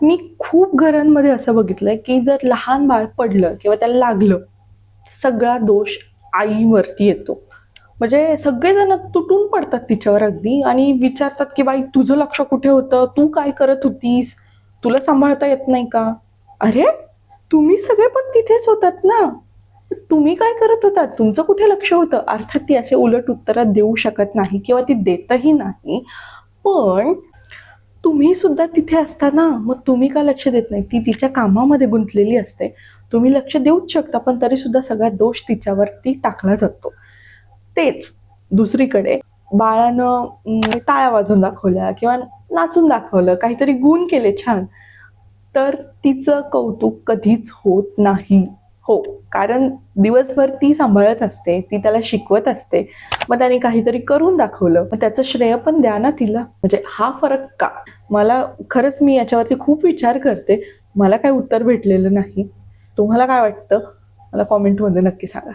मी खूप घरांमध्ये असं बघितलंय की जर लहान बाळ पडलं किंवा त्याला लागलं, सगळा दोष आईवरती येतो. म्हणजे सगळेजण तुटून पडतात तिच्यावर अगदी आणि विचारतात की बाई तुझं लक्ष कुठे होतं, तू काय करत होतीस, तुला सांभाळता येत नाही का? अरे, तुम्ही सगळे पण तिथेच होतात ना, तुम्ही काय करत होतात, तुमचं कुठे लक्ष होतं? अर्थात ती असे उलट उत्तर देऊ शकत नाही किंवा ती देतही नाही, पण तुम्ही सुद्धा तिथे असताना मग तुम्ही का लक्ष देत नाही? ती तिच्या कामामध्ये गुंतलेली असते, तुम्ही लक्ष देऊच शकता, पण तरी सुद्धा सगळा दोष तिच्यावरती टाकला जातो. तेच दुसरीकडे बाळानं टाळ्या वाजून दाखवल्या किंवा नाचून दाखवलं, काहीतरी गुण केले छान, तर तिचं कौतुक कधीच होत नाही. हो, कारण दिवसभर ती सांभाळत असते, ती त्याला शिकवत असते, मग त्याने काहीतरी करून दाखवलं, मग त्याचं श्रेय पण द्या ना तिला. म्हणजे हा फरक का? मला खरंच मी याच्यावरती खूप विचार करते. मला काही उत्तर भेटलेलं नाही. तुम्हाला काय वाटतं? मला कॉमेंटमध्ये नक्की सांगा.